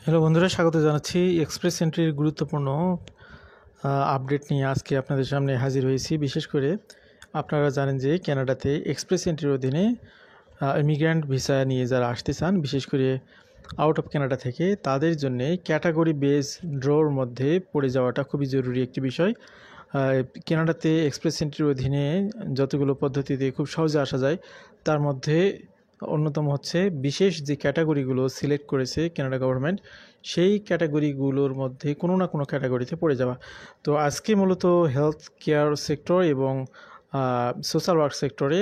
Hello বন্ধুরা, স্বাগত জানাচ্ছি এক্সপ্রেস এন্ট্রির গুরুত্বপূর্ণ আপডেট নিয়ে আজকে আপনাদের সামনে হাজির হয়েছি। বিশেষ করে আপনারা জানেন যে কানাডাতে এক্সপ্রেস এন্ট্রির অধীনে ইমিগ্র্যান্ট ভিসা নিয়ে যারা আসতে চান, বিশেষ করে আউট অফ কানাডা থেকে, তাদের জন্য ক্যাটাগরি বেস ড্রর মধ্যে পড়ে যাওয়াটা খুবই জরুরি একটি বিষয়। কানাডাতে এক্সপ্রেস এন্ট্রির অধীনে যতগুলো পদ্ধতিতে খুব সহজে আসা যায়, তার মধ্যে অন্যতম হচ্ছে বিশেষ যে ক্যাটাগরিগুলো সিলেক্ট করেছে কানাডা গভর্নমেন্ট, সেই ক্যাটাগরিগুলোর মধ্যে কোনো না কোনো ক্যাটাগরিতে পড়ে যাওয়া। তো আজকে মূলত হেলথ কেয়ার সেক্টর এবং সোশ্যাল ওয়ার্ক সেক্টরে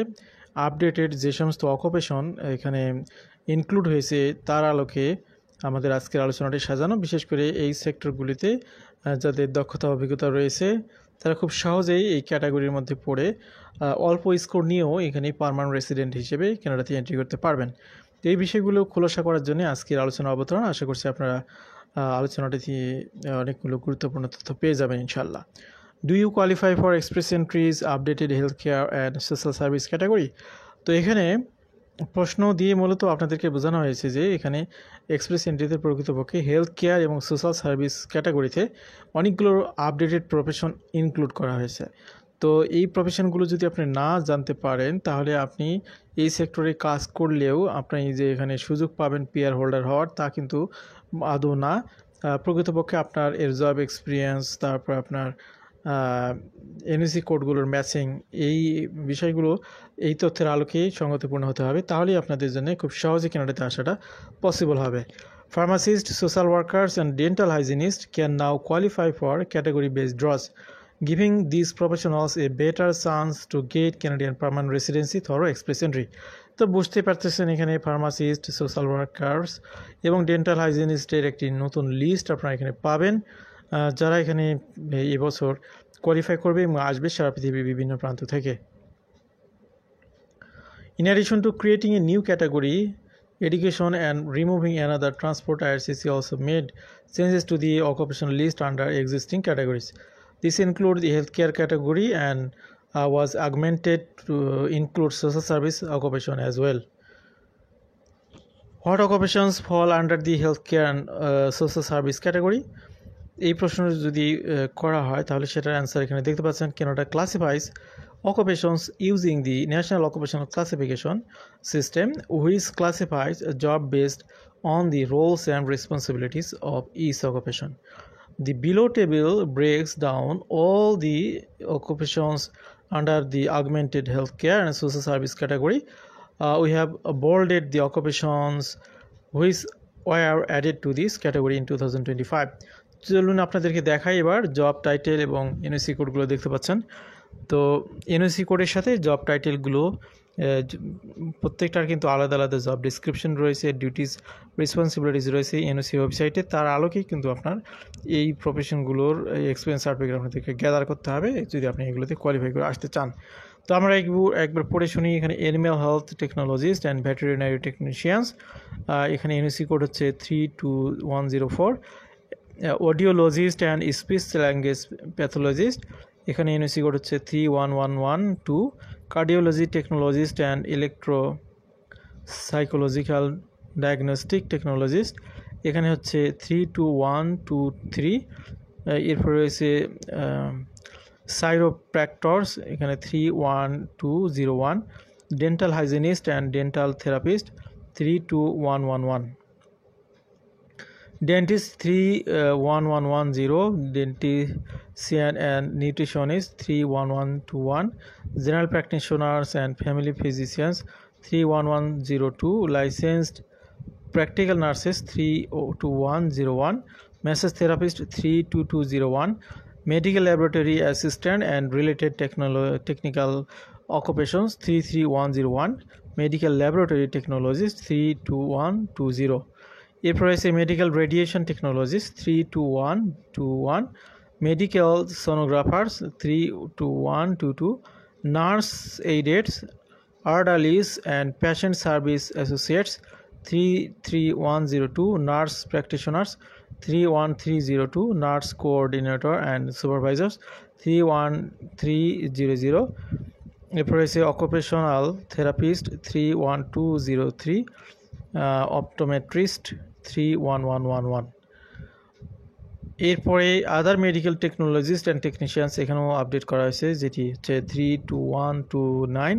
আপডেটেড যে সমস্ত অকুপেশন এখানে ইনক্লুড হয়েছে তার আলোকে আমাদের আজকের আলোচনাটি সাজানো। বিশেষ করে এই সেক্টরগুলিতে যাদের দক্ষতা অভিজ্ঞতা রয়েছে তারা খুব সহজেই এই ক্যাটাগরির মধ্যে পড়ে অল্প স্কোর নিয়েও এখানে পার্মানেন্ট রেসিডেন্ট হিসেবে কানাডাতে এন্ট্রি করতে পারবেন। তো এই বিষয়গুলো খোলাসা করার জন্য আজকের আলোচনা অবতরণ। আশা করছি আপনারা আলোচনাটি অনেকগুলো গুরুত্বপূর্ণ তথ্য পেয়ে যাবেন ইনশাল্লাহ। Do you qualify for express entries updated health care and social service category? তো এখানে প্রশ্ন দিয়ে মূলত আপনাদেরকে বোঝানো হয়েছে যে এখানে এক্সপ্রেস এন্ট্রিতে প্রকৃতপক্ষে হেলথ কেয়ার এবং সোশ্যাল সার্ভিস ক্যাটাগরিতে অনেকগুলো আপডেটেড প্রফেশন ইনক্লুড করা হয়েছে। তো এই প্রফেশনগুলো যদি আপনি না জানতে পারেন, তাহলে আপনি এই সেক্টরে কাজ করলেও আপনি যে এখানে সুযোগ পাবেন পিআর হোল্ডার হওয়ার, তা কিন্তু আদৌ না। প্রকৃতপক্ষে আপনার এর জব এক্সপিরিয়েন্স, তারপর আপনার এনওসি কোডগুলোর ম্যাচিং, এই বিষয়গুলো এই তথ্যের আলোকেই সঙ্গতিপূর্ণ হতে হবে, তাহলেই আপনাদের জন্য খুব সহজে কানাডাতে আসাটা পসিবল হবে। Pharmacists, social workers and dental hygienists can now qualify for category-based draws, giving these professionals a better chance to get Canadian permanent residency through express entry. তো বুঝতে পারতেছেন এখানে ফার্মাসিস্ট, সোশ্যাল ওয়ার্কার্স এবং ডেন্টাল হাইজিনিস্টের একটি নতুন list আপনারা এখানে পাবেন, যারা এখানে এবছর কোয়ালিফাই করবে এবং আসবে সারা পৃথিবীর বিভিন্ন প্রান্ত থেকে। In addition to creating a new category, education and removing another, Transport IRCC also made changes to the occupation list under existing categories. This includes the healthcare category and was augmented to include social service occupation as well. What occupations fall under the healthcare and social service category? এই প্রশ্ন যদি করা হয় তাহলে সেটার answer এখানে দেখতে পাচ্ছেন। Canada classifies occupations using the National Occupational Classification System, which classifies a job based on the roles and responsibilities of each occupation. The below table breaks down all the occupations under the augmented healthcare and social service category. We have bolded the occupations which were added to this category in 2025. চলুন আপনাদেরকে দেখাই এবার job title এবং NOC কোডগুলো দেখতে পাচ্ছেন। তো NOC কোডের সাথে জব টাইটেলগুলো প্রত্যেকটার কিন্তু আলাদা আলাদা জব ডিসক্রিপশন রয়েছে, ডিউটিস রেসপন্সিবিলিটিস রয়েছে এনওসি ওয়েবসাইটে। তার আলোকেই কিন্তু আপনার এই প্রফেশনগুলোর এক্সপিরিয়েন্স সার্টিফিকেট আপনাদেরকে গ্যাদার করতে হবে যদি আপনি এগুলোতে কোয়ালিফাই করে আসতে চান। তো আমরা একবার পড়ে শুনি। এখানে animal health technologist and veterinary technicians, এখানে এনওসি কোড হচ্ছে 32104। Audiologist and speech language pathologist, এখানে এনওসি কোড হচ্ছে 31112। Cardiology technologist and electro psychological diagnostic technologist, এখানে হচ্ছে 32123। এরপর রয়েছে সাইরোপ্র্যাক্টরস, এখানে 31201। Dental hygienist and dental therapist 32111। Dentist 31110, dentician and nutritionist 31121, general practitioners and family physicians 31102, licensed practical nurses 32101, massage therapist 32201, medical laboratory assistant and related technical occupations 33101, medical laboratory technologist 32120. এরপর আছে medical radiation technologist 32121, medical sonographers 32122, nurse aides, orderlies and patient service associates 33102, nurse practitioners 31302, nurse coordinator and supervisors 31300। এরপর আছে occupational therapist 31203, optometrist 31111। এরপরে other medical technologist and technicians এখানেও update করা হয়েছে, যেটি হচ্ছে 32129।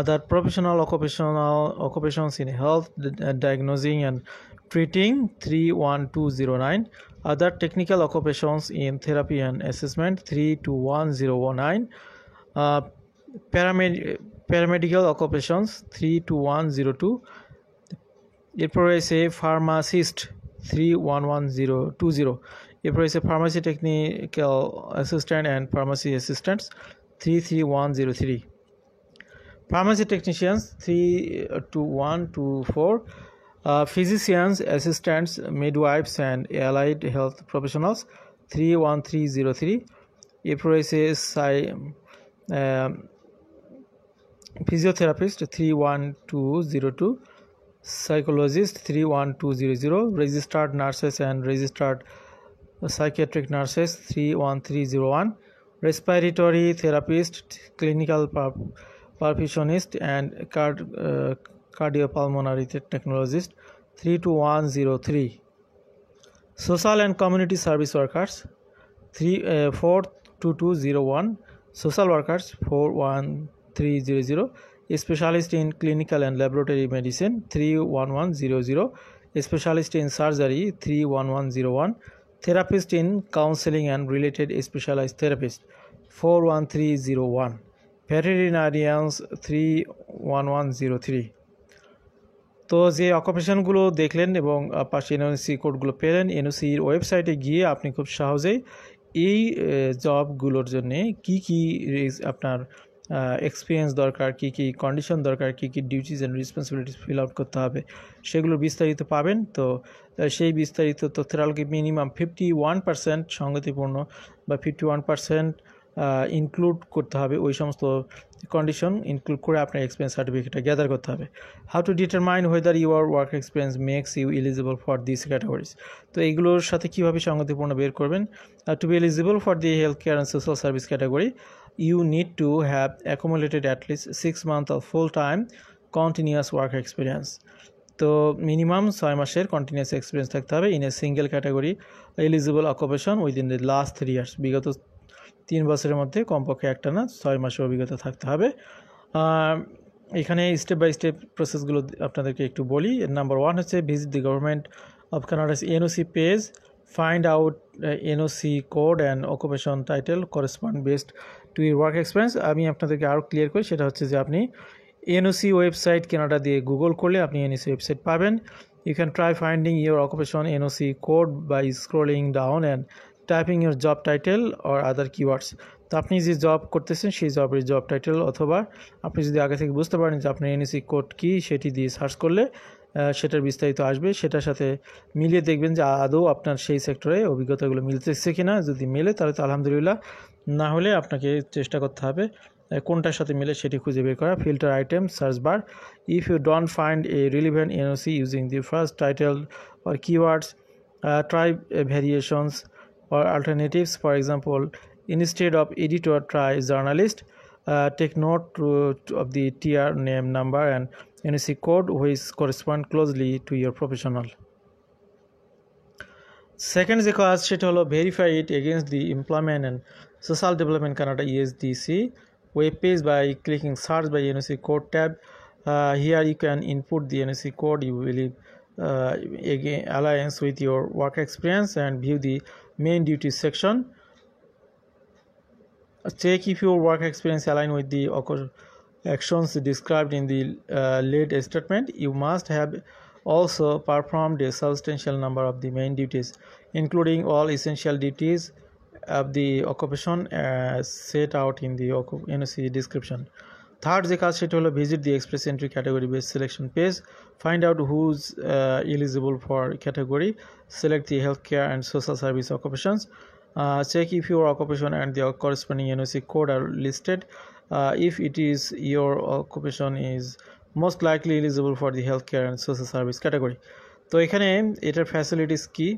Other professional occupations in health diagnosing and treating 31209। Other technical occupations in therapy and assessment 32109। Paramedical occupations 32102। এরপর রয়েছে ফার্মাসিস্ট 31120। এরপর রয়েছে pharmacy technical assistant and pharmacy assistants 33103। Pharmacy technicians 32124। Physicians assistants মিডওয়াইফস and allied health professionals 31303। এরপর রয়েছে physiotherapist 31202। psychologist 31200, registered nurses and registered psychiatric nurses 31301, respiratory therapist, clinical perfusionist and cardiopulmonary technologist 32103, social and community service workers 42201, social workers 41300, specialist in clinical and laboratory medicine 31100, specialist in surgery 31101, therapist in counseling and related specialized therapist 41301, veterinarians 31103। তো যে অকুপেশনগুলো দেখলেন এবং পাশে NOC কোডগুলো পেলেন, এনওসির ওয়েবসাইটে গিয়ে আপনি খুব সহজেই এই জবগুলোর জন্য কি কি আপনার এক্সপিরিয়েন্স দরকার, কি কি কন্ডিশন দরকার, কি কি duties and responsibilities fill out করতে হবে সেগুলো বিস্তারিত পাবেন। তো সেই বিস্তারিত তথ্যের আলোকে মিনিমাম 51% সঙ্গতিপূর্ণ বা 51% ইনক্লুড করতে হবে, ওই সমস্ত কন্ডিশন ইনক্লুড করে আপনার এক্সপিরিয়েন্স সার্টিফিকেটটা গ্যাদার করতে হবে। How to determine whether your work experience makes you eligible for this categories. তো এইগুলোর সাথে কীভাবে সঙ্গতিপূর্ণ বের করবেন। To be eligible for the health care and social service category, you need to have accumulated at least 6 months of full-time continuous work experience. তো minimum 6 মাসের continuous experience থাকতে হবে in a single category eligible occupation within the last 3 years। বিগত 3 বছরের মধ্যে কমপক্ষে একটা না 6 মাসের অভিজ্ঞতা থাকতে হবে। এখানে স্টেপ বাই স্টেপ প্রসেসগুলো আপনাদেরকে একটু বলি। নাম্বার 1 হচ্ছে visit the government of Canada's NOC page, find out NOC code and occupation title correspond based to your work experience। আমি আপনাদেরকে আরও ক্লিয়ার করি, সেটা হচ্ছে যে আপনি এনওসি ওয়েবসাইট কানাডা দিয়ে গুগল করলে আপনি এনওসি ওয়েবসাইট পাবেন। You can try finding your occupation NOC code by scrolling down and typing your job title or other keywords. তো আপনি যে জব করতেছেন সেই জবের জব টাইটেল, অথবা আপনি যদি আগে থেকে বুঝতে পারেন যে আপনার এনওসি কোড কী, সেটি দিয়ে সার্চ করলে সেটার বিস্তারিত আসবে। সেটার সাথে মিলিয়ে দেখবেন যে আদৌ আপনার সেই সেক্টরে অভিজ্ঞতাগুলো মিলতেছে কি না। যদি মেলে তাহলে তো আলহামদুলিল্লাহ, না হলে আপনাকে চেষ্টা করতে হবে কোনটার সাথে মিলে সেটি খুঁজে বের করা। Filter item search bar, if you don't find a relevant NOC using the first title or keywords, try variations or alternatives. For example, instead of editor, try journalist. Take note of the TR name, number and NOC code which correspond closely to your professional. Second যে কাজ সেটা হলো verify it against the Employment and Social Development Canada ESDC web page by clicking search by NOC code tab. Here you can input the NOC code you believe again aligns with your work experience and view the main duties section. Check if your work experience align with the actions described in the lead statement. You must have also performed a substantial number of the main duties, including all essential duties of the occupation as set out in the NOC description. Third যে কাজ সেটা হলো visit the express entry category based selection page, find out who's eligible for category, select the healthcare and social service occupations, check if your occupation and the corresponding NOC code are listed. If it is, your occupation is most likely eligible for the healthcare and social service category. তো এখানে এটার facilities কি,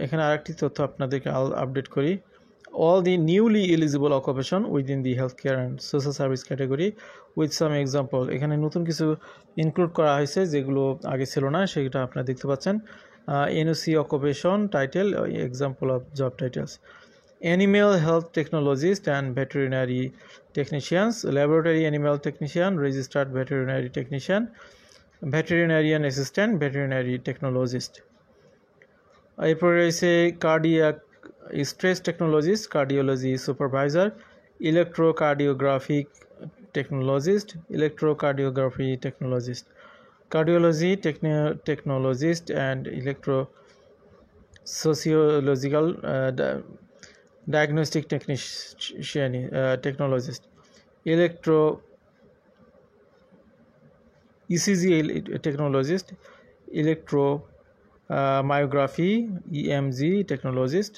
এখানে আরেকটি তথ্য আপনাদেরকে update করি। All the newly eligible occupation within the healthcare and social service category with some example। এখানে নতুন কিছু ইনক্লুড করা হয়েছে যেগুলো আগে ছিল না, সেটা আপনারা দেখতে পাচ্ছেন। NOC occupation title, example of job titles. Animal health technologist and veterinary technicians, laboratory animal technician, registered veterinary technician, veterinarian assistant, veterinary technologist. এরপর রয়েছে cardiac stress technologist, cardiology supervisor, electrocardiographic technologist, electrocardiography technologist, cardiology technologist and electrosociological diagnostic technician technologist, electro ECG technologist, electromyography EMG technologist,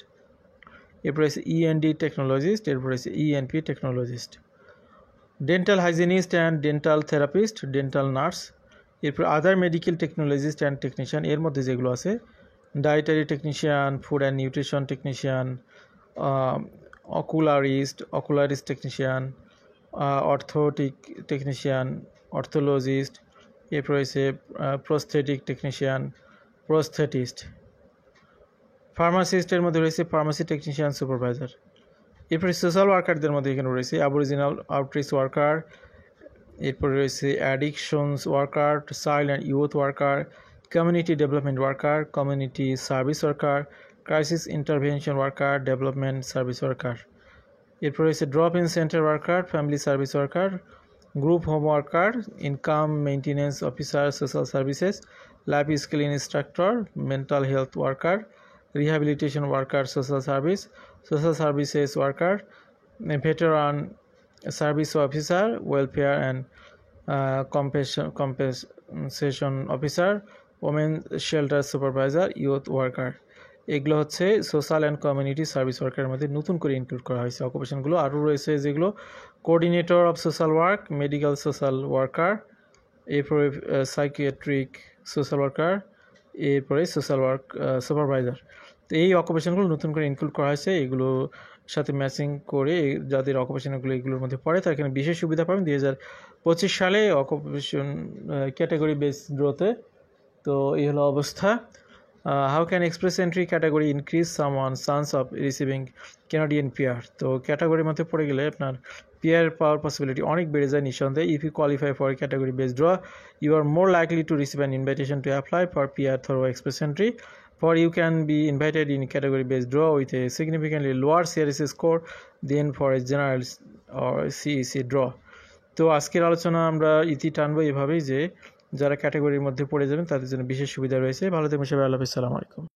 এরপর আছে END technologist, এরপর আছে ENP technologist, dental hygienist and dental therapist, dental nurse, এরপর other medical technologist and technician, এর মধ্যে যেগুলো আছে dietary technician, food and nutrition technician, ocularist technician, orthotic technician, orthologist, এরপর রয়েছে প্রস্থেটিক টেকনিশিয়ান, প্রস্থেটিস্ট, ফার্মাসিস্টের মধ্যে রয়েছে ফার্মাসি টেকনিশিয়ান সুপারভাইজার। এরপরে সোশ্যাল ওয়ার্কারদের মধ্যে এখানে রয়েছে অ্যাবরিজিনাল আউটরিচ ওয়ার্কার, এরপর রয়েছে addictions worker, child and youth worker, community development worker, community service worker, crisis intervention worker, development service worker. এরপর রয়েছে drop in centre worker, family service worker, group home worker, income maintenance officer, social services, life skill instructor, mental health worker, rehabilitation worker, social services worker, veteran service officer, welfare and compensation officer, women shelter supervisor, youth worker. এগুলো হচ্ছে social and community service ওয়ার্কারের মধ্যে নতুন করে include করা হয়েছে অকুপেশনগুলো। আরও রয়েছে যেগুলো coordinator of social work, medical social worker, এরপরে সাইকিয়াট্রিক সোশ্যাল ওয়ার্কার, এরপরে সোশ্যাল ওয়ার্ক সুপারভাইজার। তো এই অকুপেশনগুলো নতুন করে ইনক্লুড করা হয়েছে। এগুলো সাথে ম্যাচিং করে যাদের অকুপেশনগুলো এগুলোর মধ্যে পড়ে তারা এখানে বিশেষ সুবিধা পাবেন 2025 সালে অকুপেশন ক্যাটাগরি বেস ড্রতে। তো এই হলো অবস্থা। How can express entry category increase someone chance of receiving Canadian PR. তো ক্যাটাগরির মধ্যে পড়ে গেলে আপনার পিআর পাওয়ার পসিবিলিটি অনেক বেড়ে যায় নিঃসন্দেহে। If you qualify for category base draw, you are more likely to receive an invitation to apply for PR through express entry. For you can be invited in category based draw with a significantly lower CRS score than for a general or CEC draw. তো আজকের আলোচনা আমরা ইতি টানবো এভাবেই যে যারা ক্যাটাগরির মধ্যে পড়ে যাবেন তাদের জন্য বিশেষ সুবিধা রয়েছে। ভালো থাকবেন সবাই, আল্লাহ হাফেজ, আসসালামু আলাইকুম।